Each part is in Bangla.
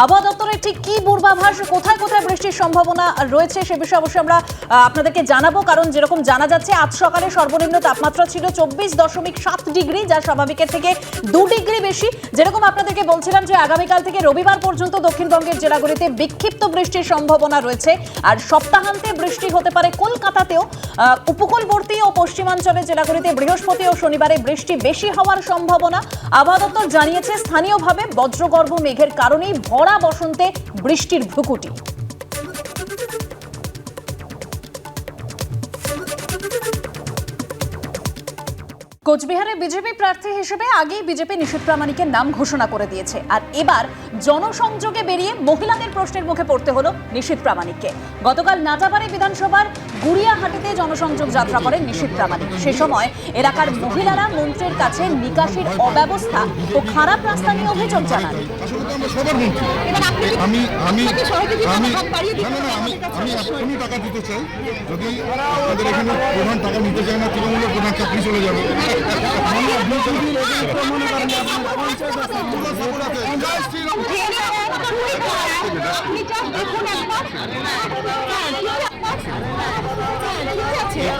আবহাওয়া দপ্তরের ঠিক কি পূর্বাভাস, কোথায় কোথায় বৃষ্টির সম্ভাবনা রয়েছে সে বিষয়ে অবশ্যই আমরা আপনাদেরকে জানাবো। কারণ যেরকম জানা যাচ্ছে আজ সকালে সর্বনিম্ন তাপমাত্রা ছিল 24.7 ডিগ্রি, যা স্বাভাবিকের থেকে 2 ডিগ্রি বেশি। যেরকম আপনাদেরকে বলছিলাম যে আগামীকাল থেকে রবিবার পর্যন্ত দক্ষিণবঙ্গের জেলাগুলিতে বিক্ষিপ্ত বৃষ্টির সম্ভাবনা রয়েছে। আর সপ্তাহান্তে বৃষ্টি হতে পারে কলকাতাতেও। উপকূলবর্তী ও পশ্চিমাঞ্চলের জেলাগুলিতে বৃহস্পতি ও শনিবারে বৃষ্টি বেশি হওয়ার সম্ভাবনা। আবহাওয়া দপ্তর জানিয়েছে স্থানীয়ভাবে বজ্রগর্ভ মেঘের কারণেই ভরা বসন্তে বৃষ্টির ভ্রুকুটি। কোচবিহারে বিজেপি প্রার্থী হিসেবে আগেই বিজেপি নিশীথ প্রামাণিকের নাম ঘোষণা করে দিয়েছে। আর এবার জনসংযোগে বেরিয়ে মহিলাদের প্রশ্নের মুখে পড়তে হলো নিশীথ প্রামাণিককে। গতকাল নাটাবাড়ি বিধানসভার গুড়িয়াহাটিতে জনসংযোগ যাত্রা করেন নিশীথ প্রামাণিক। সে সময় এলাকার মহিলারা মন্ত্রীর কাছে নিকাশির অব্যবস্থা ও খারাপ রাস্তা নিয়ে অভিযোগ জানান। টাকা দিতে চাই, যদি আমাদের এখানে প্রধান টাকা নিতে চায় না, তৃণমূলের প্রধান চাকরি চলে যাবে।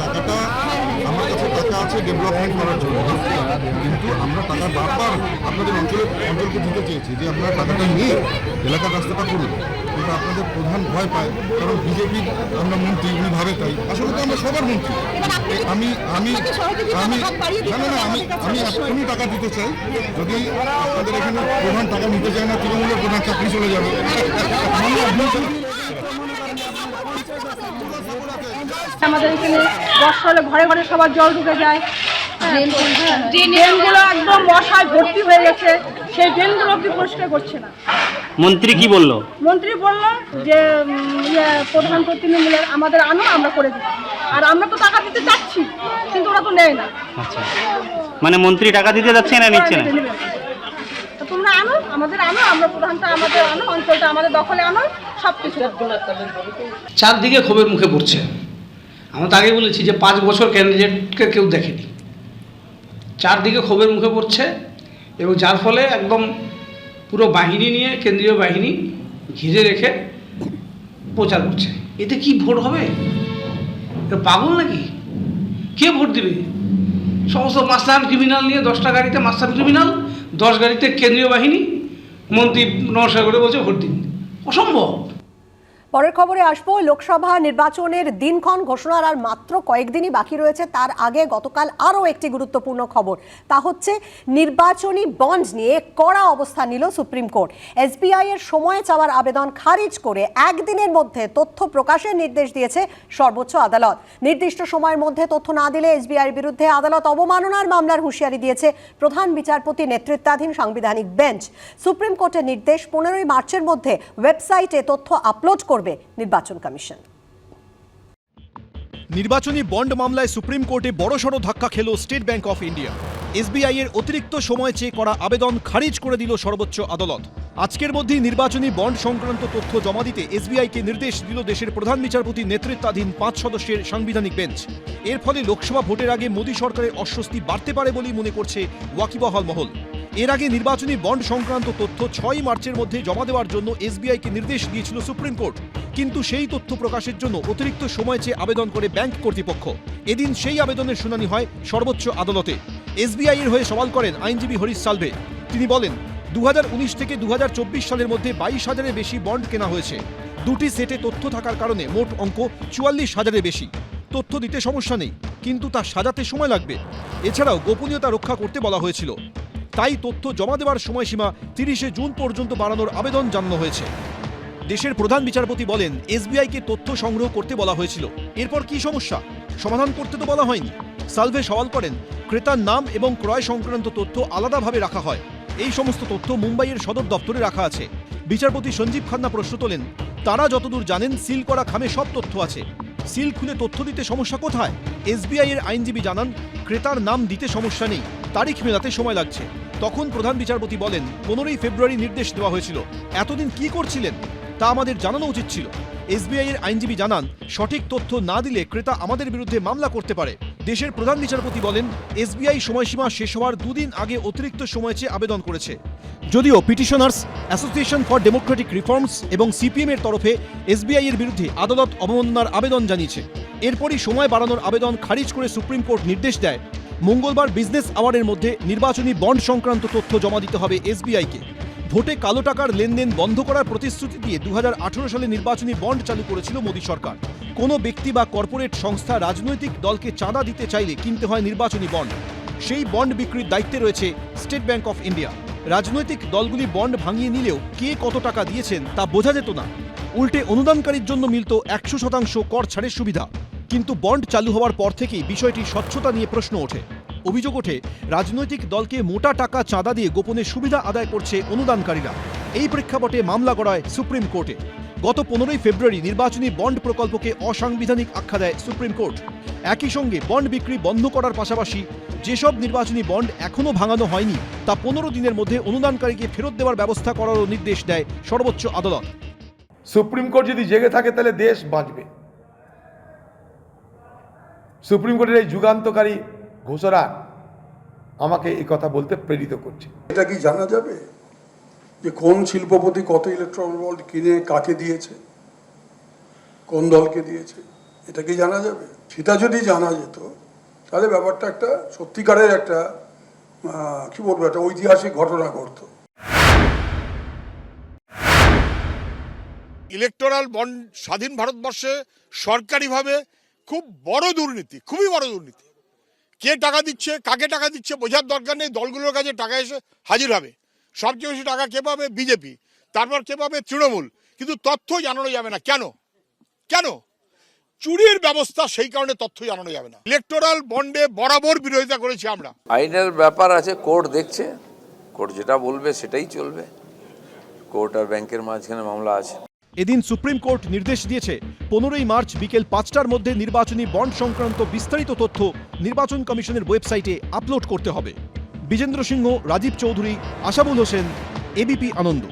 টাকাটা আমার কাছে টাকা আছে ডেভেলপমেন্ট করার জন্য, কিন্তু আমরা টাকা বারবার আপনাদের অঞ্চলকে দিতে চেয়েছি যে আপনারা টাকাটা নিয়ে এলাকার রাস্তাটা করুন, কিন্তু আপনাদের প্রধান ভয় পায়, কারণ বিজেপির আমরা মন্ত্রী, উনি ভাবে তাই। আসলে তো আমরা সবার মন্ত্রী। আমি এখনই টাকা দিতে চাই, যদি আপনাদের এখানে প্রধান টাকা নিতে চায় না, তৃণমূলের প্রধান চাকরি চলে যাবে। আমাদের এখানে বর্ষা হলে ঘরে ঘরে সবার জল ঢুকে যায়, ড্রেনগুলো একদম মশায় ভর্তি হয়ে গেছে, সেই ড্রেনগুলো কি পরিষ্কার করছে না। মন্ত্রী কি বললো? মন্ত্রী বলল যে প্রধান প্রতিনিধিদের আমাদের আনো, আমরা করে দিই। আর আমরা তো টাকা দিতে চাচ্ছি, কিন্তু ওরা তো নেয় না। আচ্ছা, মানে মন্ত্রী টাকা দিতে যাচ্ছে না, নিচ্ছে না। তোমরা আনো, আমাদের আনো, আমরা প্রধানটা আমাদের আনো, অঞ্চলটা আমাদের দখলে আনো, সব কিছু। চারদিকে ক্ষোভের মুখে পড়ছে। আমরা তো আগেই বলেছি যে 5 বছর ক্যান্ডিডেটকে কেউ দেখেনি। চারদিকে ক্ষোভের মুখে পড়ছে, এবং যার ফলে একদম পুরো বাহিনী নিয়ে, কেন্দ্রীয় বাহিনী ঘিরে রেখে প্রচার করছে। এতে কি ভোট হবে? এটা পাগল নাকি? কে ভোট দিবে? সমস্ত মাস্তান ক্রিমিনাল নিয়ে 10টা গাড়িতে মাস্তান ক্রিমিনাল, 10 গাড়িতে কেন্দ্রীয় বাহিনী, মন্ত্রী নমস্কার করে বলছে ভোট দিন। অসম্ভব। পরের খবরে আসবো। লোকসভা নির্বাচনের দিনক্ষণ ঘোষণার আর মাত্র কয়েকদিনই বাকি রয়েছে। তার আগে গতকাল আরও একটি গুরুত্বপূর্ণ খবর, তা হচ্ছে নির্বাচনী বন্ড নিয়ে কড়া অবস্থান নিল সুপ্রিম কোর্ট। এসবিআই এর সময় চাওয়ার আবেদন খারিজ করে একদিনের মধ্যে তথ্য প্রকাশের নির্দেশ দিয়েছে সর্বোচ্চ আদালত। নির্দিষ্ট সময়ের মধ্যে তথ্য না দিলে এসবিআই এর বিরুদ্ধে আদালত অবমাননার মামলার হুঁশিয়ারি দিয়েছে প্রধান বিচারপতি নেতৃত্বাধীন সাংবিধানিক বেঞ্চ। সুপ্রিম কোর্টের নির্দেশ, 15ই মার্চের মধ্যে ওয়েবসাইটে তথ্য আপলোড করবে নির্বাচন কমিশন। নির্বাচনী বন্ড মামলায় সুপ্রিম কোর্টে বড়সড় ধাক্কা খেল state bank of India. SBI এর অতিরিক্ত সময় চেয়ে করা আবেদন খারিজ করে দিল সর্বোচ্চ আদালত। আজকের মধ্যেই নির্বাচনী বন্ড সংক্রান্ত তথ্য জমা দিতে এসবিআইকে নির্দেশ দিল দেশের প্রধান বিচারপতি নেতৃত্বাধীন 5 সদস্যের সাংবিধানিক বেঞ্চ। এর ফলে লোকসভা ভোটের আগে মোদী সরকারের অস্বস্তি বাড়তে পারে বলেই মনে করছে ওয়াকিবহাল মহল। এর আগে নির্বাচনী বন্ড সংক্রান্ত তথ্য 6 মার্চের মধ্যে জমা দেওয়ার জন্য এসবিআইকে নির্দেশ দিয়েছিল সুপ্রিম কোর্ট, কিন্তু সেই তথ্য প্রকাশের জন্য অতিরিক্ত সময় চেয়ে আবেদন করে ব্যাংক কর্তৃপক্ষ। এদিন সেই আবেদনের শুনানি হয় সর্বোচ্চ আদালতে। এসবিআই এর হয়ে সওয়াল করেন আইনজীবী হরিশ সালভে। তিনি বলেন, 2019 থেকে 2024 সালের মধ্যে 22,000-এর বেশি বন্ড কেনা হয়েছে। দুটি সেটে তথ্য থাকার কারণে মোট অঙ্ক 44,000-এর বেশি। তথ্য দিতে সমস্যা নেই, কিন্তু তা সাজাতে সময় লাগবে। এছাড়াও গোপনীয়তা রক্ষা করতে বলা হয়েছিল। তাই তথ্য জমা দেওয়ার সময়সীমা 30শে জুন পর্যন্ত বাড়ানোর আবেদন জানানো হয়েছে। দেশের প্রধান বিচারপতি বলেন, এসবিআইকে তথ্য সংগ্রহ করতে বলা হয়েছিল, এরপর কি সমস্যা? সমাধান করতে তো বলা হয়নি। সালভে সওয়াল করেন, ক্রেতার নাম এবং ক্রয় সংক্রান্ত তথ্য আলাদাভাবে রাখা হয়। এই সমস্ত তথ্য মুম্বাইয়ের সদর দপ্তরে রাখা আছে। বিচারপতি সঞ্জীব খান্না প্রশ্ন তোলেন, তারা যতদূর জানেন সিল করা খামে সব তথ্য আছে, সিল খুলে তথ্য দিতে সমস্যা কোথায়? এসবিআই এর আইনজীবী জানান, ক্রেতার নাম দিতে সমস্যা নেই, তারিখ মেলাতে সময় লাগছে। তখন প্রধান বিচারপতি বলেন, 15ই ফেব্রুয়ারি নির্দেশ দেওয়া হয়েছিল, এতদিন কি করছিলেন তা আমাদের জানানো উচিত ছিল। এসবিআই এর আইনজীবী জানান, সঠিক তথ্য না দিলে ক্রেতা আমাদের বিরুদ্ধে মামলা করতে পারে। দেশের প্রধান বিচারপতি বলেন, এসবিআই সময়সীমা শেষ হওয়ার দুদিন আগে অতিরিক্ত সময় চেয়ে আবেদন করেছে। যদিও petitioners association for Democratic reforms এবং সিপিএম এর তরফে এসবিআই এর বিরুদ্ধে আদালত অবমাননার আবেদন জানিয়েছে। এরপরই সময় বাড়ানোর আবেদন খারিজ করে সুপ্রিম কোর্ট নির্দেশ দেয়, মঙ্গলবার বিজনেস আওয়ারের মধ্যে নির্বাচনী বন্ড সংক্রান্ত তথ্য জমা দিতে হবে এসবিআইকে। ভোটে কালো টাকার লেনদেন বন্ধ করার প্রতিশ্রুতি দিয়ে 2018 সালে নির্বাচনী বন্ড চালু করেছিল মোদী সরকার। কোনো ব্যক্তি বা কর্পোরেট সংস্থা রাজনৈতিক দলকে চাঁদা দিতে চাইলে কিনতে হয় নির্বাচনী বন্ড। সেই বন্ড বিক্রির দায়িত্বে রয়েছে স্টেট ব্যাংক অফ ইন্ডিয়া। রাজনৈতিক দলগুলি বন্ড ভাঙিয়ে নিলেও কে কত টাকা দিয়েছেন তা বোঝা যেত না। উল্টে অনুদানকারীর জন্য মিলত 100% কর ছাড়ের সুবিধা। কিন্তু বন্ড চালু হওয়ার পর থেকেই বিষয়টির স্বচ্ছতা নিয়ে প্রশ্ন ওঠে। অভিযোগ ওঠে, রাজনৈতিক দলকে মোটা টাকা চাঁদা দিয়ে গোপনে সুবিধা আদায় করছে অনুদানকারীরা। এই প্রেক্ষাপটে মামলা গড়ায় সুপ্রিম কোর্টে। গত 15 ফেব্রুয়ারি নির্বাচনী বন্ড প্রকল্পকে অসাংবিধানিক আখ্যা দেয় সুপ্রিম কোর্ট। একই সঙ্গে বন্ড বিক্রি বন্ধ করার পাশাপাশি যেসব নির্বাচনী বন্ড এখনও ভাঙানো হয়নি তা 15 দিনের মধ্যে অনুদানকারীকে ফেরত দেওয়ার ব্যবস্থা করারও নির্দেশ দেয় সর্বোচ্চ আদালত। সুপ্রিম কোর্ট যদি জেগে থাকে তাহলে দেশ বাঁচবে। সুপ্রিম কোর্টের এই যুগান্তকারী ঘোষণা আমাকে এই কথা বলতে প্রেরিত করছে। এটা কি জানা যাবে যে কোন শিল্পপতি কত ইলেকট্রন বন্ড কিনে কাকে দিয়েছে, কোন দলকে দিয়েছে, এটা কি জানা যাবে? সেটা যদি জানা যেত তাহলে ব্যাপারটা একটা সত্যিকারের একটা কি বলবো, একটা ঐতিহাসিক ঘটনা ঘটতো। ইলেকটোরাল বন্ড স্বাধীন ভারতবর্ষে সরকারিভাবে খুব বড় দুর্নীতি, খুবই বড় দুর্নীতি। কে টাকা দিচ্ছে, কাকে টাকা দিচ্ছে বোঝার দরকার নেই। দলগুলোর কাছে টাকা এসে হাজির হবে। সবচেয়ে বেশি টাকা কে পাবে? বিজেপি, তারপর কে পাবে? তৃণমূল। কিন্তু তথ্য জানানো যাবে না। কেন? কেন? চুরির ব্যবস্থা, সেই কারণে তথ্য জানানো যাবে না। ইলেকটোরাল বন্ডে বরাবর বিরোধিতা করেছি আমরা। আইনের ব্যাপার আছে, কোর্ট দেখছে, কোর্ট যেটা বলবে সেটাই চলবে। কোর্ট আর ব্যাংকের মাঝখানে মামলা আছে। এদিন সুপ্রিম কোর্ট নির্দেশ দিয়েছে 15 মার্চ বিকেল 5টার মধ্যে নির্বাচনী বন্ড সংক্রান্ত বিস্তারিত তথ্য নির্বাচন কমিশনের ওয়েবসাইটে আপলোড করতে হবে। বিজেন্দ্র সিংহ, রাজীব চৌধুরী, আশাবুল হোসেন, এবিপি আনন্দ।